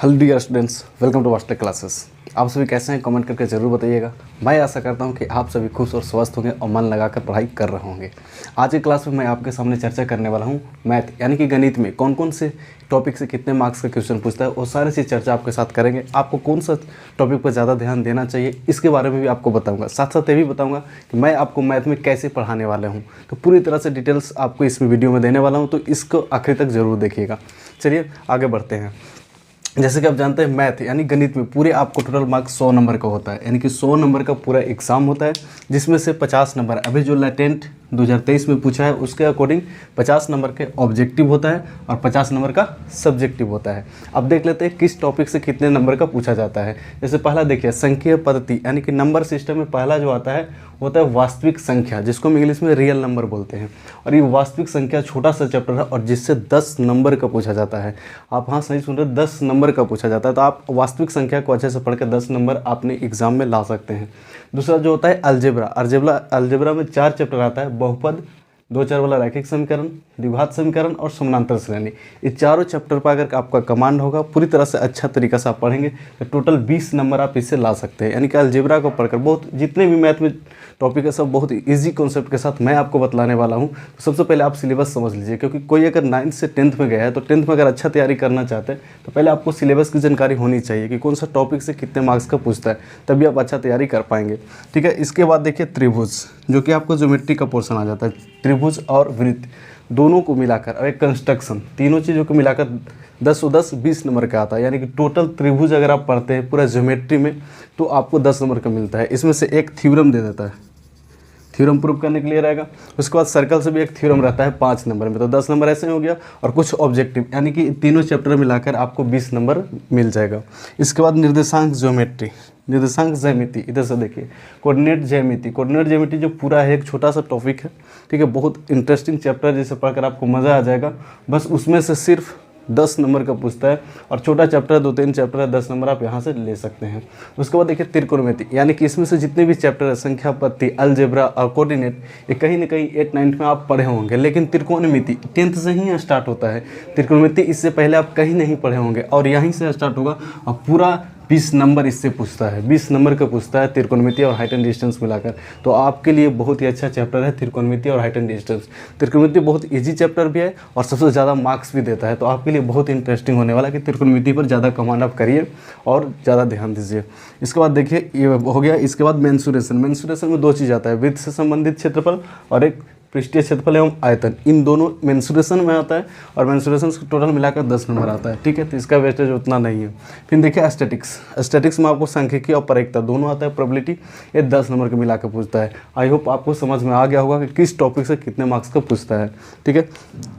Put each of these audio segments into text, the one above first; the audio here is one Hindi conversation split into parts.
Hello dear students, welcome to Vastech classes. आप सभी कैसे हैं कमेंट करके ज़रूर बताइएगा। मैं आशा करता हूं कि आप सभी खुश और स्वस्थ होंगे और मन लगाकर पढ़ाई कर रहे होंगे। आज की क्लास में मैं आपके सामने चर्चा करने वाला हूं मैथ यानी कि गणित में कौन कौन से टॉपिक से कितने मार्क्स का क्वेश्चन पूछता है, वो सारी चीज़ चर्चा आपके साथ करेंगे। आपको कौन सा टॉपिक पर ज़्यादा ध्यान देना चाहिए इसके बारे में भी आपको बताऊँगा। साथ साथ ये भी बताऊँगा कि मैं आपको मैथ में कैसे पढ़ाने वाला हूँ। तो पूरी तरह से डिटेल्स आपको इस वीडियो में देने वाला हूँ, तो इसको आखिर तक ज़रूर देखिएगा। चलिए आगे बढ़ते हैं। जैसे कि आप जानते हैं मैथ यानी गणित में पूरे आपको टोटल मार्क्स 100 नंबर का होता है, यानी कि 100 नंबर का पूरा एग्ज़ाम होता है, जिसमें से 50 नंबर अभी जो लेटेंट 2023 में पूछा है उसके अकॉर्डिंग 50 नंबर के ऑब्जेक्टिव होता है और 50 नंबर का सब्जेक्टिव होता है। अब देख लेते हैं किस टॉपिक से कितने नंबर का पूछा जाता है। जैसे पहला देखिए संख्या पद्धति यानी कि नंबर सिस्टम में पहला जो आता है होता है वास्तविक संख्या, जिसको हम इंग्लिश में रियल नंबर बोलते हैं। और ये वास्तविक संख्या छोटा सा चैप्टर है और जिससे 10 नंबर का पूछा जाता है। आप हाँ सही सुन रहे, 10 नंबर का पूछा जाता है। तो आप वास्तविक संख्या को अच्छे से पढ़ के 10 नंबर अपने एग्जाम में ला सकते हैं। दूसरा जो होता है अलजेब्रा। अलजेब्रा में 4 चैप्टर आता है, बहुपद, दो चर वाला रैखिक समीकरण, द्विघात समीकरण और समानांतर श्रेणी। ये चारों चैप्टर पर अगर आपका कमांड होगा, पूरी तरह से अच्छा तरीका से आप पढ़ेंगे तो टोटल 20 नंबर आप इससे ला सकते हैं। यानी कि अलजेब्रा को पढ़कर बहुत जितने भी मैथ में टॉपिक है सब बहुत इजी कॉन्सेप्ट के साथ मैं आपको बतलाने वाला हूँ। तो सबसे पहले आप सिलेबस समझ लीजिए, क्योंकि कोई अगर 9th से 10th में गया है तो 10th में अगर अच्छा तैयारी करना चाहते हैं तो पहले आपको सिलेबस की जानकारी होनी चाहिए कि कौन सा टॉपिक से कितने मार्क्स का पूछता है, तभी आप अच्छा तैयारी कर पाएंगे। ठीक है। इसके बाद देखिए त्रिभुज, जो कि आपको ज्योमेट्री का पोर्शन आ जाता है। त्रिभुज और वृत्त दोनों को मिलाकर और एक कंस्ट्रक्शन, तीनों चीज़ों को मिलाकर 10 20 नंबर का आता है। यानी कि टोटल त्रिभुज अगर आप पढ़ते हैं पूरा ज्योमेट्री में तो आपको 10 नंबर का मिलता है। इसमें से एक थ्योरम दे देता है, थ्योरम प्रूव करने के लिए रहेगा। उसके बाद सर्कल से भी एक थ्योरम रहता है 5 नंबर में, तो 10 नंबर ऐसे हो गया। और कुछ ऑब्जेक्टिव यानी कि तीनों चैप्टर मिलाकर आपको 20 नंबर मिल जाएगा। इसके बाद निर्देशांक ज्योमेट्री, निर्देशांक ज्यामिति, इधर से देखिए कोऑर्डिनेट ज्यामिति। कोऑर्डिनेट ज्यामिति जो पूरा है एक छोटा सा टॉपिक है, ठीक है, बहुत इंटरेस्टिंग चैप्टर है जिसे पढ़कर आपको मज़ा आ जाएगा। बस उसमें से सिर्फ 10 नंबर का पूछता है और छोटा चैप्टर है, 2-3 चैप्टर है, 10 नंबर आप यहाँ से ले सकते हैं। उसके बाद देखिए त्रिकोणमिति, यानी कि इसमें से जितने भी चैप्टर है संख्या पद्धति, अलजेब्रा और कोऑर्डिनेट, ये कहीं ना कहीं 8-9 में आप पढ़े होंगे। लेकिन त्रिकोणमिति 10th से ही स्टार्ट होता है। त्रिकोणमिति इससे पहले आप कहीं नहीं पढ़े होंगे और यहीं से स्टार्ट होगा और पूरा 20 नंबर इससे पूछता है। 20 नंबर का पूछता है त्रिकोणमिति और हाइट एंड डिस्टेंस मिलाकर। तो आपके लिए बहुत ही अच्छा चैप्टर है त्रिकोणमिति और हाइट एंड डिस्टेंस। त्रिकोणमिति बहुत इजी चैप्टर भी है और सबसे ज़्यादा मार्क्स भी देता है। तो आपके लिए बहुत इंटरेस्टिंग होने वाला है कि त्रिकोणमिति पर ज़्यादा कमांड आप करिए और ज़्यादा ध्यान दीजिए। इसके बाद देखिए ये हो गया। इसके बाद मेंसुरेशन। मेंसुरेशन में 2 चीज़ आता है, वृत्त से संबंधित क्षेत्रफल और एक पृष्ठीय क्षेत्रफल एवं आयतन। इन दोनों मेंसुरेशन में आता है और मेंसुरेशन टोटल मिलाकर 10 नंबर आता है। ठीक है। तो इसका वेस्टेज उतना नहीं है। फिर देखिए स्टैटिक्स। स्टैटिक्स में आपको सांख्यिकी और प्रायिकता दोनों आता है, प्रोबेबिलिटी, ये 10 नंबर के मिलाकर पूछता है। आई होप आपको समझ में आ गया होगा कि किस टॉपिक से कितने मार्क्स का पूछता है। ठीक है।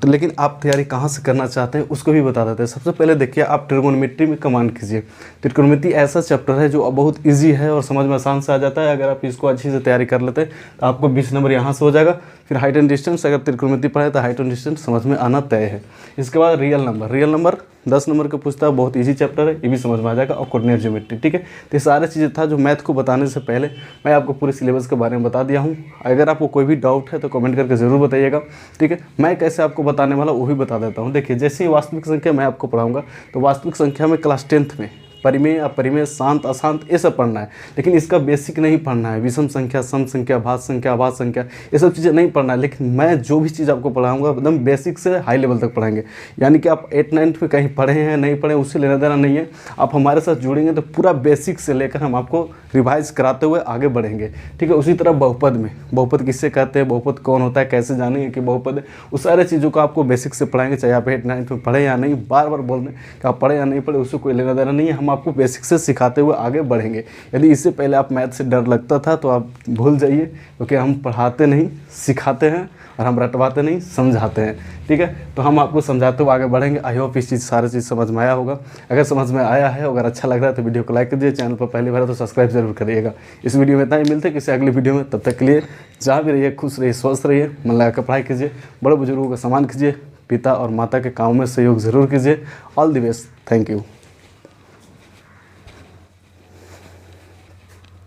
तो लेकिन आप तैयारी कहाँ से करना चाहते हैं उसको भी बता देते हैं। सबसे पहले देखिए आप ट्रिगोनोमेट्री में कमांड कीजिए। त्रिकोणमिति ऐसा चैप्टर है जो बहुत ईजी है और समझ में आसान से आ जाता है। अगर आप इसको अच्छी से तैयारी कर लेते हैं तो आपको 20 नंबर यहाँ से हो जाएगा। फिर हाइट एंड डिस्टेंस, अगर त्रिकोणमिति पढ़े तो हाइट एंड डिस्टेंस समझ में आना तय है। इसके बाद real number. Real number 10 number का पूछता है, बहुत इजी चैप्टर है, ये भी समझ में आ जाएगा। और कोऑर्डिनेट ज्योमेट्री। ठीक है। तो ये सारी चीज़ें था जो मैथ को बताने से पहले मैं आपको पूरे सिलेबस के बारे में बता दिया हूँ। अगर आपको कोई भी डाउट है तो कमेंट करके ज़रूर बताइएगा। ठीक है। मैं कैसे आपको बताने वाला वो भी बता देता हूँ। देखिए जैसे ही वास्तविक संख्या मैं आपको पढ़ाऊँगा तो वास्तविक संख्या में क्लास 10th में परिमेय, अपरिमेय, शांत, अशांत, ये सब पढ़ना है। लेकिन इसका बेसिक नहीं पढ़ना है। विषम संख्या, सम संख्या, भाज्य संख्या, अभाज्य संख्या, ये सब चीज़ें नहीं पढ़ना है। लेकिन मैं जो भी चीज़ आपको पढ़ाऊंगा एकदम बेसिक से हाई लेवल तक पढ़ाएंगे। यानी कि आप 8-9 में कहीं पढ़े हैं नहीं पढ़े उससे लेना देना नहीं है। आप हमारे साथ जुड़ेंगे तो पूरा बेसिक से लेकर हम आपको रिवाइज कराते हुए आगे बढ़ेंगे। ठीक है। उसी तरह बहुपद में, बहुपद किससे कहते हैं, बहुपद कौन होता है, कैसे जानेंगे कि बहुपद है, उस सारे चीज़ों को आपको बेसिक से पढ़ाएंगे। चाहे आप 8-9 में पढ़े या नहीं, बार बार बोल दें कि आप पढ़े या नहीं पढ़े उससे कोई लेना देना नहीं है। हम आपको बेसिक से सिखाते हुए आगे बढ़ेंगे। यदि इससे पहले आप मैथ से डर लगता था तो आप भूल जाइए, क्योंकि हम पढ़ाते नहीं सिखाते हैं और हम रटवाते नहीं समझाते हैं। ठीक है। तो हम आपको समझाते हुए आगे बढ़ेंगे। आई होप इस चीज़ सारी चीज़ समझ में आया होगा। अगर समझ में आया है, अगर अच्छा लग रहा है तो वीडियो को लाइक कर दीजिए। चैनल पर पहली बार है तो सब्सक्राइब जरूर करिएगा। इस वीडियो में इतना ही, मिलते हैं किसी अगली वीडियो में। तब तक के लिए जहाँ भी रहिए खुश रहिए, स्वस्थ रहिए, मन लगाकर पढ़ाई कीजिए, बड़े बुजुर्गों का सम्मान कीजिए, पिता और माता के काम में सहयोग जरूर कीजिए। All the best. Thank you.